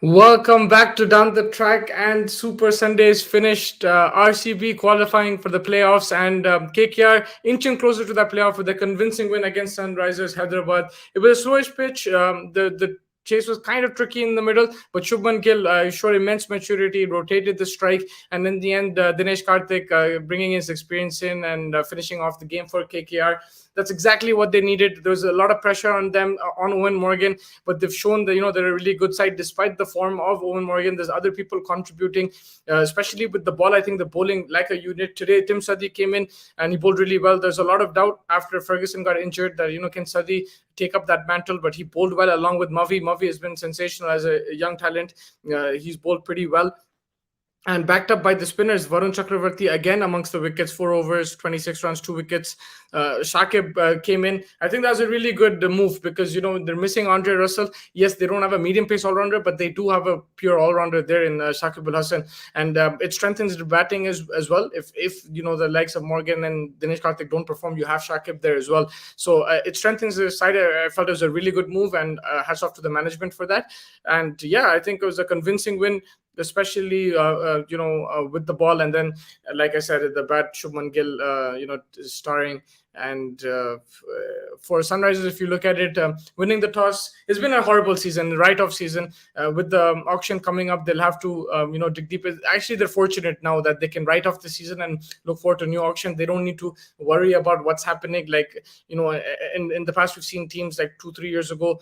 Welcome back to Down the Track, and Super Sunday is finished. RCB qualifying for the playoffs, and KKR inching closer to that playoff with a convincing win against Sunrisers Hyderabad. It was a slowish pitch. The chase was kind of tricky in the middle, but Shubman Gill showed immense maturity, rotated the strike, and in the end, Dinesh Karthik bringing his experience in and finishing off the game for KKR. That's exactly what they needed. There was a lot of pressure on them, on Owen Morgan, but they've shown that they're a really good side despite the form of Owen Morgan. There's other people contributing, especially with the ball. I think the bowling like a unit today. Tim Sadi came in and he bowled really well. There's a lot of doubt after Ferguson got injured that can Sadi take up that mantle, but he bowled well along with Mavi. Mavi has been sensational as a young talent. He's bowled pretty well, and backed up by the spinners. Varun Chakravarti again amongst the wickets, 4 overs, 26 runs, 2 wickets. Shakib came in. I think that was a really good move because they're missing Andre Russell. Yes, they don't have a medium pace all rounder, but they do have a pure all rounder there in Shakib Al Hassan, and it strengthens the batting as well. If the likes of Morgan and Dinesh Karthik don't perform, you have Shakib there as well. So it strengthens the side. I felt it was a really good move, and hats off to the management for that. And yeah, I think it was a convincing win, especially with the ball, and then like I said, at the bat, Shubman Gill starring. And for Sunrisers, if you look at it, winning the toss, it's been a horrible season, write-off season. With the auction coming up, they'll have to dig deep. Actually, they're fortunate now that they can write off the season and look forward to a new auction. They don't need to worry about what's happening. Like in the past, we've seen teams like 2-3 years ago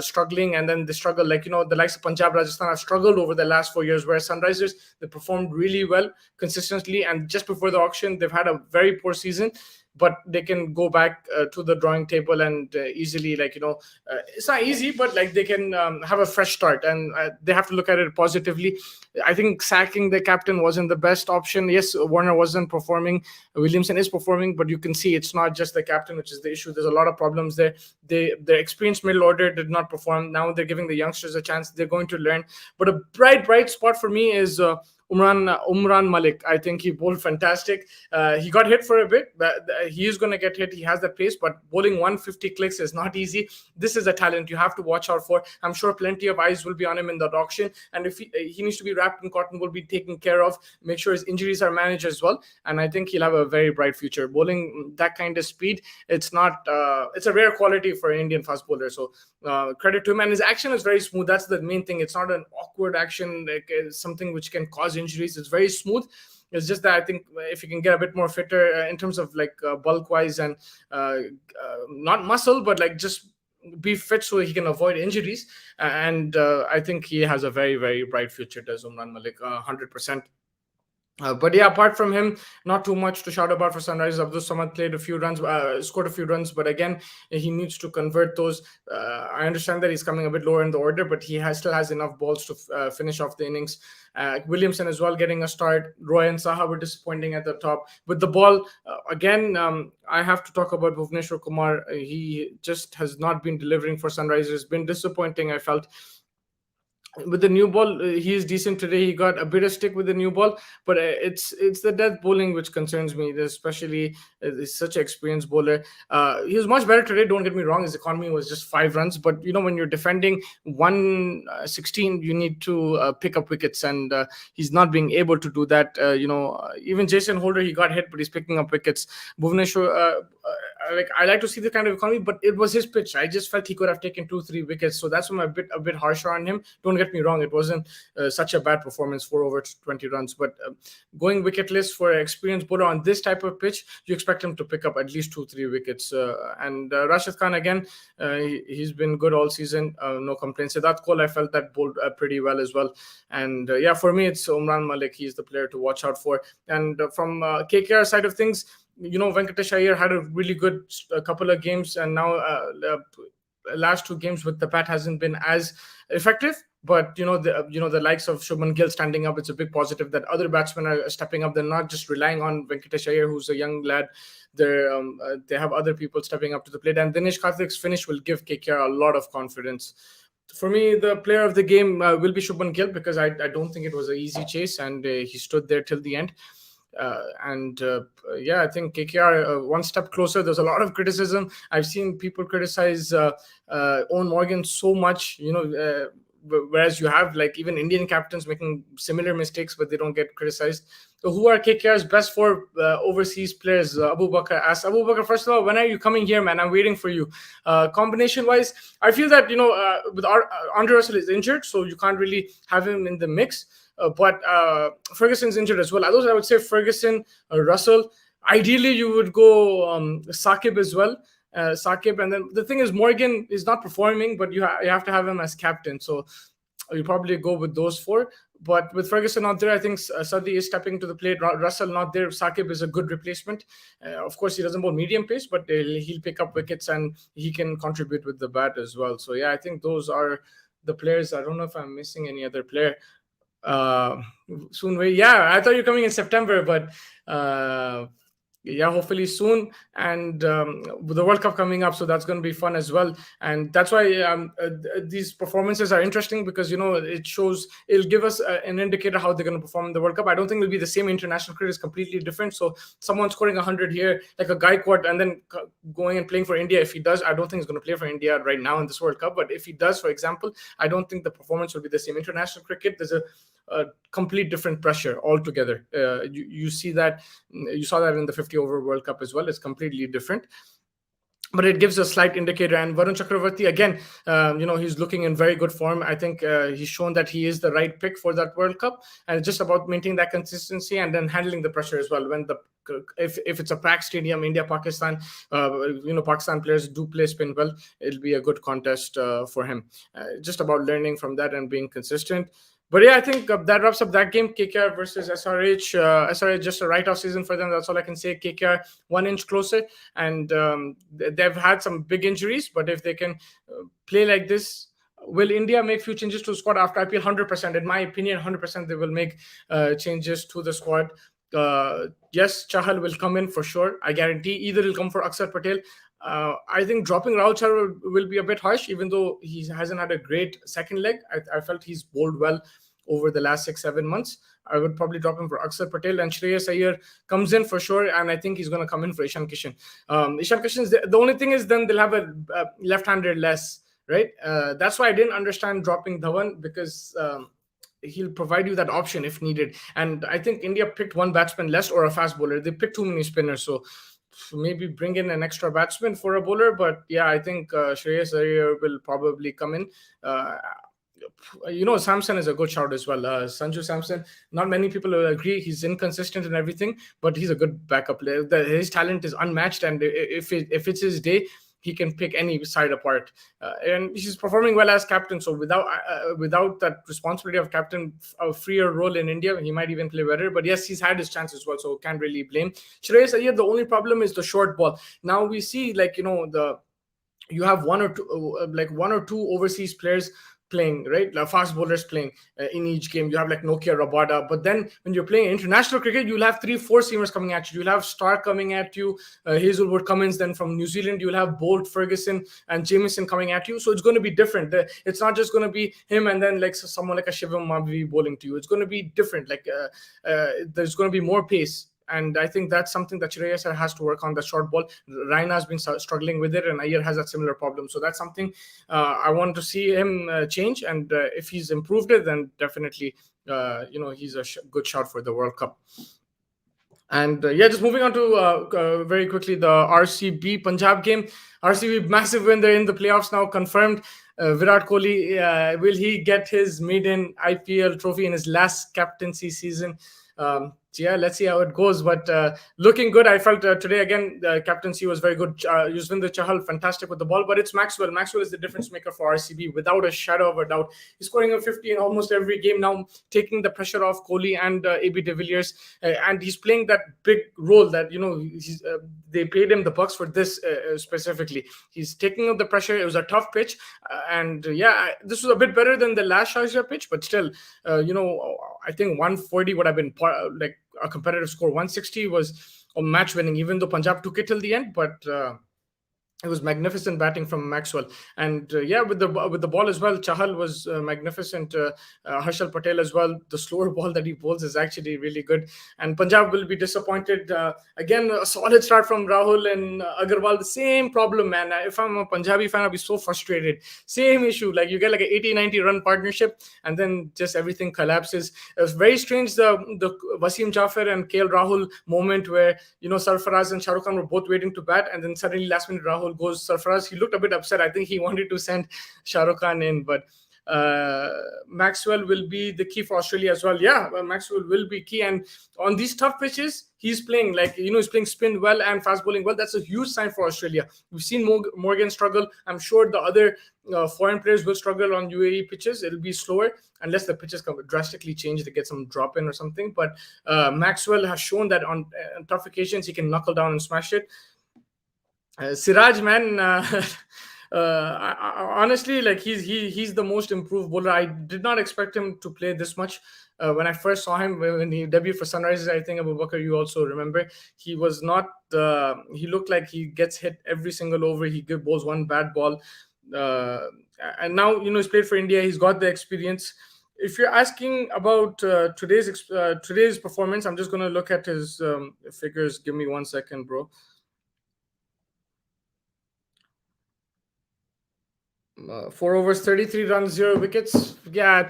struggling, and then they struggle, like the likes of Punjab, Rajasthan have struggled over the last 4 years, whereas Sunrisers, they performed really well consistently, and just before the auction they've had a very poor season, but they can go back to the drawing table and easily, it's not easy, but like they can have a fresh start, and they have to look at it positively. I think sacking the captain wasn't the best option. Yes, Warner wasn't performing, Williamson is performing, but you can see it's not just the captain which is the issue. There's a lot of problems there. Their experienced middle order did not perform. Now they're giving the youngsters a chance. They're going to learn. But a bright spot for me is Umran Malik. I think he bowled fantastic. He got hit for a bit, but he is going to get hit. He has that pace, but bowling 150 clicks is not easy. This is a talent you have to watch out for. I'm sure plenty of eyes will be on him in that auction, and if he needs to be wrapped in cotton, will be taken care of. Make sure his injuries are managed as well, and I think he'll have a very bright future. Bowling that kind of speed, it's not. It's a rare quality for an Indian fast bowler. So credit to him, and his action is very smooth. That's the main thing. It's not an awkward action, like something which can cause injuries. It's very smooth. It's just that I think if you can get a bit more fitter in terms of like bulk wise and not muscle, but like just be fit so he can avoid injuries. And I think he has a very, very bright future, does Umran Malik, 100%. But yeah, apart from him, not too much to shout about for Sunrise. Abdul Samad played a few runs, scored a few runs, but again, he needs to convert those. I understand that he's coming a bit lower in the order, but he still has enough balls to finish off the innings. Williamson as well getting a start. Roy and Saha were disappointing at the top. With the ball, again, I have to talk about Bhuvneshwar Kumar. He just has not been delivering for Sunrisers. Been disappointing, I felt. With the new ball, he is decent today. He got a bit of stick with the new ball, but it's the death bowling which concerns me, especially he's such an experienced bowler. He was much better today, don't get me wrong. His economy was just 5 runs, but when you're defending 116, you need to pick up wickets, and he's not being able to do that. Even Jason Holder, he got hit, but he's picking up wickets. Bhuvneshwar, I like to see the kind of economy, but it was his pitch. I just felt he could have taken 2-3 wickets, so that's why I'm a bit harsher on him. Don't get me wrong, it wasn't such a bad performance, 4 over 20 runs, but going wicketless for an experienced bowler on this type of pitch, you expect him to pick up at least 2-3 wickets. And Rashid Khan again, he's been good all season, no complaints. Siddharth Cole, I felt that bowled pretty well as well. And yeah, for me, it's Umran Malik. He's the player to watch out for. And from KKR side of things, Venkatesh Iyer had a really good couple of games, and now last 2 games with the bat hasn't been as effective. But the likes of Shubman Gill standing up, it's a big positive that other batsmen are stepping up. They're not just relying on Venkatesh Iyer, who's a young lad. They have other people stepping up to the plate, and Dinesh Karthik's finish will give KKR a lot of confidence. For me, the player of the game will be Shubman Gill, because I don't think it was an easy chase, and he stood there till the end. Yeah, I think KKR one step closer. There's a lot of criticism. I've seen people criticize Owen Morgan so much. whereas you have like even Indian captains making similar mistakes, but they don't get criticized. So who are KKR's best four overseas players? Abu Bakr asks. Abu Bakr, first of all, when are you coming here, man? I'm waiting for you. Combination wise, I feel that with Andre Russell is injured, so you can't really have him in the mix. But Ferguson's injured as well. Otherwise, I would say Ferguson, Russell. Ideally, you would go Saqib as well. Saqib, and then the thing is, Morgan is not performing, but you have to have him as captain. So you probably go with those four. But with Ferguson not there, I think Sadi is stepping to the plate. Russell not there. Saqib is a good replacement. Of course, he doesn't bowl medium pace, but he'll pick up wickets and he can contribute with the bat as well. So yeah, I think those are the players. I don't know if I'm missing any other player. Soon, yeah, I thought you're coming in September, but yeah, hopefully soon. And with the World Cup coming up, so that's going to be fun as well. And that's why these performances are interesting, because it'll give us an indicator how they're going to perform in the World Cup. I don't think it'll be the same. International cricket is completely different. So someone scoring 100 here, like a Gaikwad, and then going and playing for India, if he does, I don't think he's going to play for India right now in this World Cup. But if he does, for example, I don't think the performance will be the same. International cricket, there's a complete different pressure altogether. You saw that in the 50 over World Cup as well. It's completely different, but it gives a slight indicator. And Varun Chakravarti, again, he's looking in very good form. I think he's shown that he is the right pick for that World Cup, and it's just about maintaining that consistency and then handling the pressure as well. When if it's a packed stadium, India, Pakistan, Pakistan players do play spin well, it'll be a good contest for him. Just about learning from that and being consistent. But yeah, I think that wraps up that game. KKR versus SRH. SRH just a write-off season for them. That's all I can say. KKR 1 inch closer, and they've had some big injuries. But if they can play like this, will India make few changes to the squad after IPL? 100%. In my opinion, 100% they will make changes to the squad. Yes, Chahal will come in for sure. I guarantee. Either he'll come for Akshar Patel. I think dropping Rahul Chahar will be a bit harsh, even though he hasn't had a great second leg. I felt he's bowled well over the last 6-7 months. I would probably drop him for Akshar Patel, and Shreyas Iyer comes in for sure, and I think he's going to come in for Ishan Kishan. Ishan Kishan, the only thing is then they'll have a left-hander less, right? That's why I didn't understand dropping Dhawan, because he'll provide you that option if needed. And I think India picked one batsman less or a fast bowler. They picked too many spinners, so maybe bring in an extra batsman for a bowler. But yeah, I think Shreyas Iyer will probably come in. Samson is a good shout as well. Sanju Samson, not many people will agree. He's inconsistent and everything, but he's a good backup player. His talent is unmatched, and if it's his day, he can pick any side apart. And he's performing well as captain. So without that responsibility of captain, a freer role in India, he might even play better. But yes, he's had his chance as well, so can't really blame. Shreyas Iyer, the only problem is the short ball. Now we see you have one or two overseas players playing, right? Fast bowlers playing in each game. You have like Nokia, Rabada. But then when you're playing international cricket, you'll have 3-4 seamers coming at you. You'll have Stark coming at you, Hazelwood, Cummins. Then from New Zealand, you'll have Bolt, Ferguson, and Jamieson coming at you. So it's going to be different. It's not just going to be him and then like someone like a Shivam Mavi bowling to you. It's going to be different. There's going to be more pace. And I think that's something that Shreyas has to work on, the short ball. Raina has been struggling with it, and Iyer has a similar problem. So that's something I want to see him change. And if he's improved it, then definitely, he's a good shout for the World Cup. And just moving on to very quickly the RCB Punjab game. RCB massive win. They're in the playoffs now, confirmed. Virat Kohli, will he get his maiden IPL trophy in his last captaincy season? Let's see how it goes. But looking good. I felt today again, the captaincy was very good. Yuzvendra Chahal, fantastic with the ball. But it's Maxwell. Maxwell is the difference maker for RCB without a shadow of a doubt. He's scoring a 50 in almost every game now, taking the pressure off Kohli and AB de Villiers. And he's playing that big role that, they paid him the bucks for this specifically. He's taking up the pressure. It was a tough pitch. This was a bit better than the last Sharjah pitch. But still, I think 140 would have been like a competitive score. 160 was a match winning, even though Punjab took it till the end. But it was magnificent batting from Maxwell, and yeah, with the ball as well. Chahal was magnificent. Harshal Patel as well. The slower ball that he bowls is actually really good. And Punjab will be disappointed again. A solid start from Rahul and Agarwal. The same problem, man. If I'm a Punjabi fan, I'll be so frustrated. Same issue. Like you get like an 80-90 run partnership, and then just everything collapses. It was very strange. The Wasim Jaffer and KL Rahul moment where Sarfaraz and Shah Rukh Khan were both waiting to bat, and then suddenly last minute Rahul goes Sarfaraz. He looked a bit upset. I think he wanted to send Shah Rukh Khan in, but uh, Maxwell will be the key for Australia as well. Yeah, Maxwell will be key, and on these tough pitches, he's playing he's playing spin well and fast bowling well. That's a huge sign for Australia. We've seen Morgan struggle. I'm sure the other foreign players will struggle on UAE pitches. It'll be slower unless the pitches come drastically change. They get some drop in or something. But Maxwell has shown that on tough occasions he can knuckle down and smash it. Siraj, man, honestly, like he's the most improved bowler. I did not expect him to play this much. When I first saw him when he debuted for Sunrisers, I think Abu Bakar, you also remember, he was not. He looked like he gets hit every single over. He bowls one bad ball, uh, and now he's played for India. He's got the experience. If you're asking about today's performance, I'm just gonna look at his figures. Give me 1 second, bro. 4 overs, 33 runs, 0 wickets. Yeah,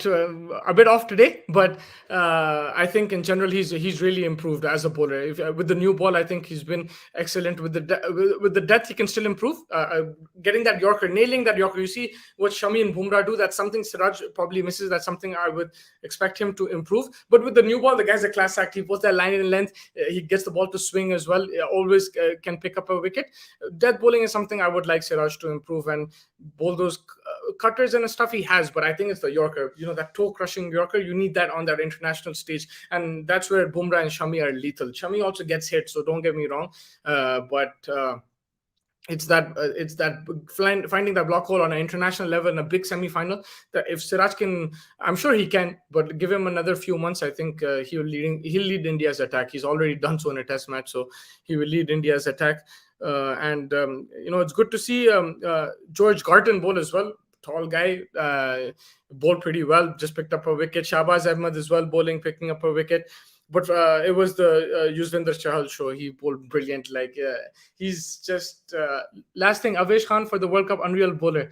a bit off today, but I think in general he's really improved as a bowler. With the new ball, I think he's been excellent. With the depth, he can still improve. Getting that Yorker, nailing that Yorker. You see what Shami and Bumrah do. That's something Siraj probably misses. That's something I would expect him to improve. But with the new ball, the guy's a class act. He puts that line in length. He gets the ball to swing as well. Always can pick up a wicket. Death bowling is something I would like Siraj to improve and bowl those cutters and stuff he has, but I think it's the Yorker. That toe crushing Yorker. You need that on that international stage, and that's where Bumrah and Shami are lethal. Shami also gets hit, so don't get me wrong, but. It's that finding that block hole on an international level in a big semi-final. That if Siraj can, I'm sure he can, but give him another few months, I think he'll lead India's attack. He's already done so in a test match, so he will lead India's attack. And it's good to see George Garton bowl as well. Tall guy, bowled pretty well. Just picked up a wicket. Shahbaz Ahmed as well bowling, picking up a wicket. But it was the Yuzvendra Chahal show. He bowled brilliant. He's just last thing. Avesh Khan for the World Cup, unreal bowler.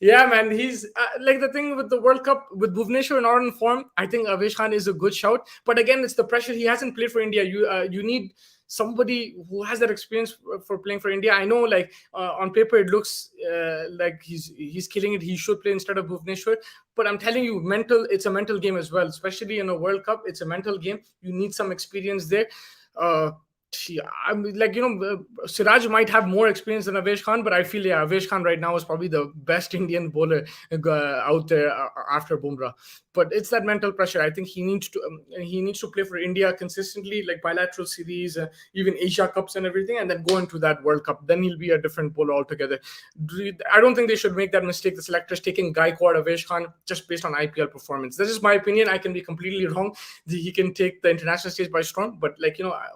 Yeah, man. He's like the thing with the World Cup with Bhuvneshwar not in form. I think Avesh Khan is a good shout. But again, it's the pressure. He hasn't played for India. You need somebody who has that experience for playing for India. I know, on paper, it looks like he's killing it. He should play instead of Bhuvneshwar. But I'm telling you, it's a mental game as well, especially in a World Cup. It's a mental game. You need some experience there. I'm Siraj might have more experience than Avesh Khan, but I feel Avesh Khan right now is probably the best Indian bowler out there after Bumrah. But it's that mental pressure. I think he needs to play for India consistently, like bilateral series, even Asia Cups and everything, and then go into that World Cup. Then he'll be a different bowler altogether. I don't think they should make that mistake. The selectors taking Gaikwad, Avesh Khan just based on IPL performance. This is my opinion. I can be completely wrong. He can take the international stage by storm, but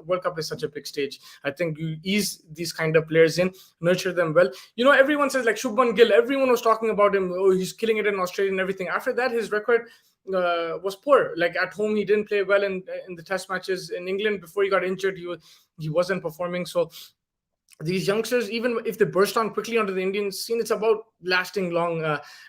World Cup is such a big stage. I think you ease these kind of players in, nurture them well. Everyone says like Shubman Gill. Everyone was talking about him. Oh, he's killing it in Australia and everything. After that, his record was poor. Like at home, he didn't play well in the test matches. In England, before he got injured, he wasn't performing. So these youngsters, even if they burst on quickly onto the Indian scene, it's about lasting long.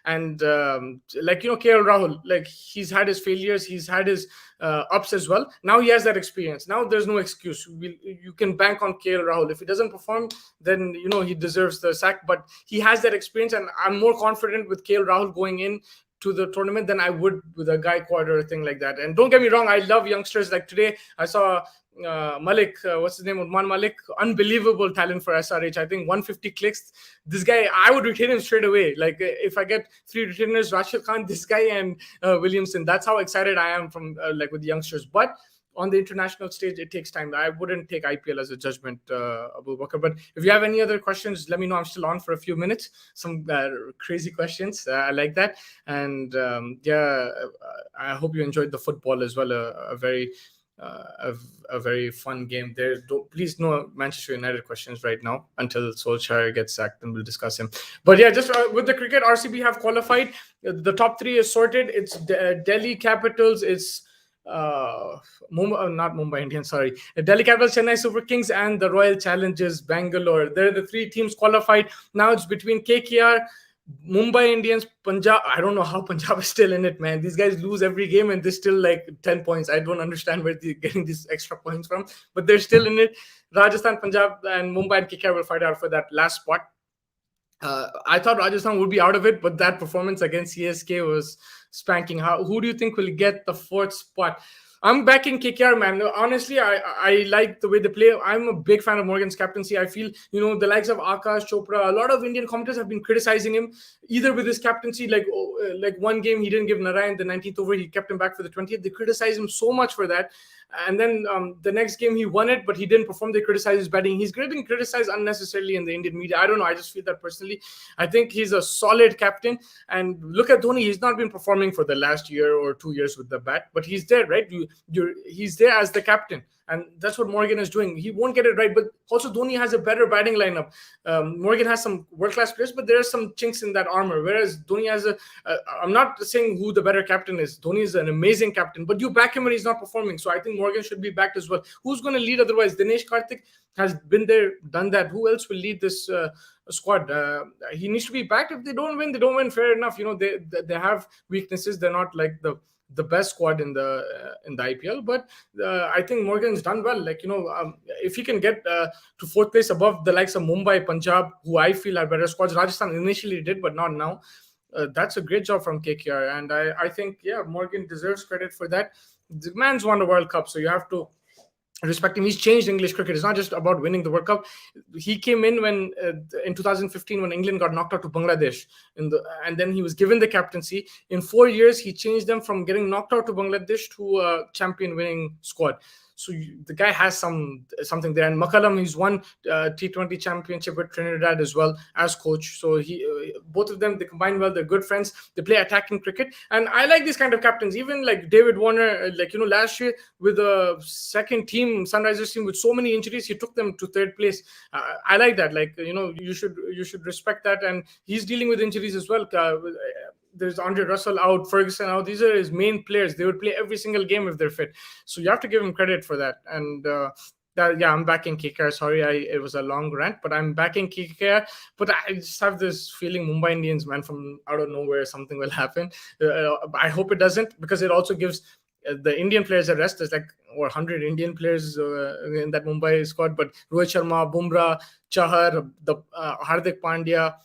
KL Rahul, like he's had his failures, he's had his ups as well. Now he has that experience. Now there's no excuse. You can bank on KL Rahul. If he doesn't perform, then he deserves the sack. But he has that experience, and I'm more confident with KL Rahul going in to the tournament than I would with a Gaikwad or a thing like that. And don't get me wrong, I love youngsters. Like today, I saw Malik, what's his name? Udman Malik, unbelievable talent for SRH. I think 150 clicks. This guy, I would retain him straight away. Like if I get 3 retainers, Rashid Khan, this guy, and Williamson. That's how excited I am from with the youngsters. But on the international stage, it takes time. I wouldn't take IPL as a judgment, Abu Bakr. But if you have any other questions, let me know. I'm still on for a few minutes. Some crazy questions. I like that. And I hope you enjoyed the football as well. A very a, a very fun game. Please no Manchester United questions right now until Solskjaer gets sacked, and we'll discuss him. But yeah, just with the cricket, RCB have qualified. The top three is sorted. It's Delhi Capitals. It's not Mumbai Indians, sorry. Delhi Capitals, Chennai Super Kings, and the Royal Challengers Bangalore. They're the three teams qualified. Now it's between KKR, Mumbai Indians, Punjab. I don't know how Punjab is still in it, man. These guys lose every game and they're still like 10 points. I don't understand where they're getting these extra points from, but they're still in it. Rajasthan, Punjab, and Mumbai and KKR will fight out for that last spot. I thought Rajasthan would be out of it, but that performance against CSK was spanking. Who do you think will get the fourth spot? I'm backing KKR, man. Honestly, I like the way they play. I'm a big fan of Morgan's captaincy. I feel, the likes of Akash Chopra, a lot of Indian commentators have been criticizing him, either with his captaincy, like one game he didn't give Narayan the 19th over, he kept him back for the 20th. They criticize him so much for that. And then the next game he won it, but he didn't perform. They criticize his batting. He's getting criticized unnecessarily in the Indian media. I don't know. I just feel that personally. I think he's a solid captain. And look at Dhoni. He's not been performing for the last year or 2 years with the bat, but he's there, right? He's there as the captain. And that's what Morgan is doing. He won't get it right, but also Dhoni has a better batting lineup. Morgan has some world-class players, but there are some chinks in that armor. Whereas Dhoni has I'm not saying who the better captain is. Dhoni is an amazing captain, but you back him when he's not performing. So I think Morgan should be backed as well. Who's going to lead otherwise? Dinesh Karthik has been there, done that. Who else will lead this squad? He needs to be backed. If they don't win, they don't win. Fair enough. They have weaknesses. They're not like the best squad in the IPL, but I think Morgan's done well. If he can get to fourth place above the likes of Mumbai, Punjab, who I feel are better squads. Rajasthan initially did, but not now. That's a great job from KKR, and I think Morgan deserves credit for that. The man's won the World Cup, so you have to respect him. He's changed English cricket. It's not just about winning the World Cup. He came in when in 2015 when England got knocked out to Bangladesh, and then he was given the captaincy. In 4 years, he changed them from getting knocked out to Bangladesh to a champion-winning squad. So the guy has something there. And McCullum, he's won T20 championship with Trinidad as well as coach. So both of them, they combine well. They're good friends. They play attacking cricket. And I like these kind of captains. Even like David Warner, last year with the second team, Sunrisers team, with so many injuries, he took them to third place. I like that. You should respect that. And he's dealing with injuries as well. There's Andre Russell out, Ferguson out. These are his main players. They would play every single game if they're fit. So you have to give him credit for that. And I'm backing KKR. Sorry, it was a long rant, but I'm backing KKR. But I just have this feeling Mumbai Indians, man, from out of nowhere, something will happen. I hope it doesn't, because it also gives the Indian players a rest. There's 100 Indian players in that Mumbai squad. But Rohit Sharma, Bumrah, Chahar, Hardik Pandya,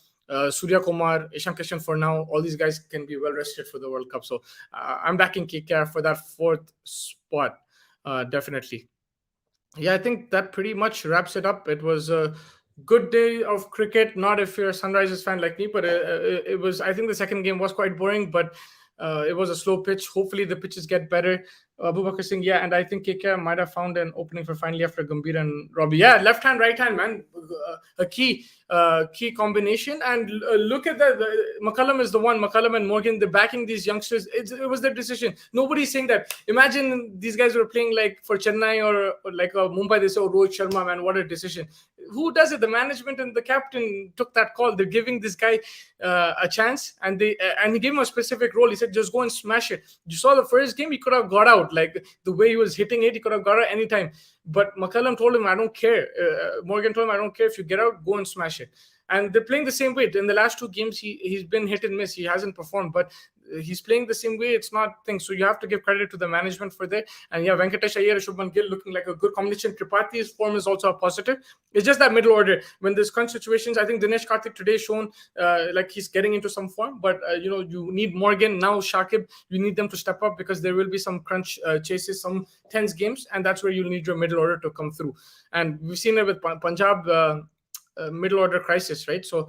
Surya Kumar, Ishan Kishan, for now, all these guys can be well rested for the World Cup. So I'm backing KKR for that fourth spot, definitely. Yeah, I think that pretty much wraps it up. It was a good day of cricket. Not if you're a Sunrisers fan like me, but it was. I think the second game was quite boring, but it was a slow pitch. Hopefully the pitches get better. Abubakar Singh, and I think KKR might have found an opening for finally after Gambhir and Robbie. Yeah, left hand, right hand, man, a key combination. And look at that. McCullum is the one. McCullum and Morgan, they're backing these youngsters. It was their decision. Nobody's saying that. Imagine these guys were playing like for Chennai or like Mumbai. They say, "Oh, Rohit Sharma, man, what a decision." Who does it? The management and the captain took that call. They're giving this guy a chance, and he gave him a specific role. He said, "Just go and smash it." You saw the first game; he could have got out. Like the way he was hitting it, he could have got out anytime. But McCullum told him, "I don't care." Morgan told him, "I don't care if you get out, go and smash it." And they're playing the same way. In the last two games, he's been hit and miss. He hasn't performed, but he's playing the same way. It's not things. So you have to give credit to the management for that. And Venkatesh Iyer, Shubman Gill looking like a good combination. Tripathi's form is also a positive. It's just that middle order. When there's crunch situations, I think Dinesh Karthik today shown like he's getting into some form. But, you need Morgan, now Shakib. You need them to step up because there will be some crunch chases, some tense games. And that's where you'll need your middle order to come through. And we've seen it with Punjab middle order crisis, right? So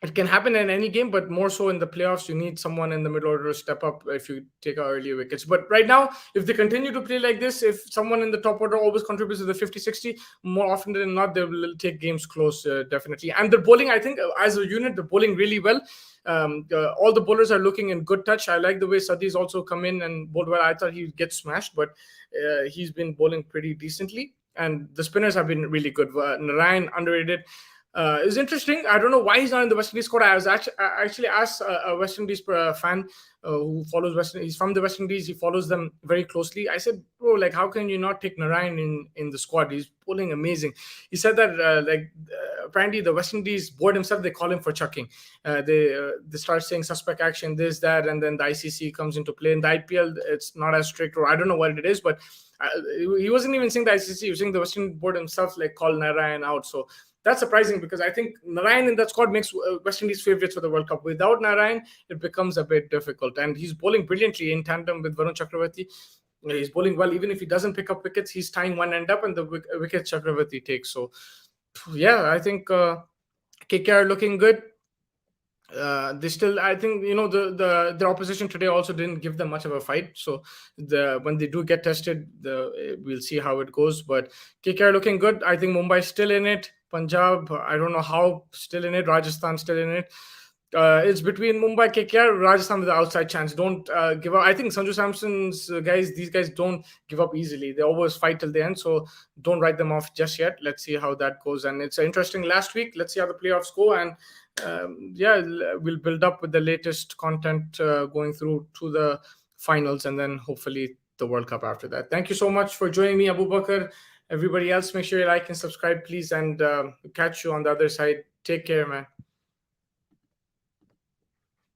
it can happen in any game, but more so in the playoffs. You need someone in the middle order to step up if you take out early wickets. But right now, if they continue to play like this, if someone in the top order always contributes to the 50-60, more often than not, they will take games close, definitely. And the bowling, I think, as a unit, they're bowling really well. All the bowlers are looking in good touch. I like the way Sadi's also come in and bowled well. I thought he'd get smashed, but he's been bowling pretty decently. And the spinners have been really good. Narayan, underrated. It's interesting. I don't know why he's not in the West Indies squad. I actually asked a West Indies fan who follows West Indies. He's from the West Indies. He follows them very closely. I said, bro, like, how can you not take Narayan in the squad? He's bowling amazing. He said that apparently the West Indies board himself, they call him for chucking. They start saying suspect action, this, that, and then the ICC comes into play. In the IPL, it's not as strict, or I don't know what it is, but he wasn't even saying the ICC. He was saying the West Indies board himself like call Narayan out. So that's surprising, because I think Narayan in that squad makes West Indies favorites for the World Cup. Without Narayan, it becomes a bit difficult. And he's bowling brilliantly in tandem with Varun Chakravarti. He's bowling well. Even if he doesn't pick up wickets, he's tying one end up, and the wicket Chakravarti takes. So, yeah, I think KKR looking good. They still, I think, the opposition today also didn't give them much of a fight. So when they do get tested, we'll see how it goes. But KKR looking good. I think Mumbai's still in it. Punjab, I don't know how, still in it. Rajasthan still in it. It's between Mumbai, KKR, Rajasthan with the outside chance. Don't give up. I think Sanju Samson's guys, these guys don't give up easily. They always fight till the end. So don't write them off just yet. Let's see how that goes. And it's interesting last week. Let's see how the playoffs go. And we'll build up with the latest content going through to the finals, and then hopefully the World Cup after that. Thank you so much for joining me, Abu Bakr. Everybody else, make sure you like and subscribe, please. And catch you on the other side. Take care, man.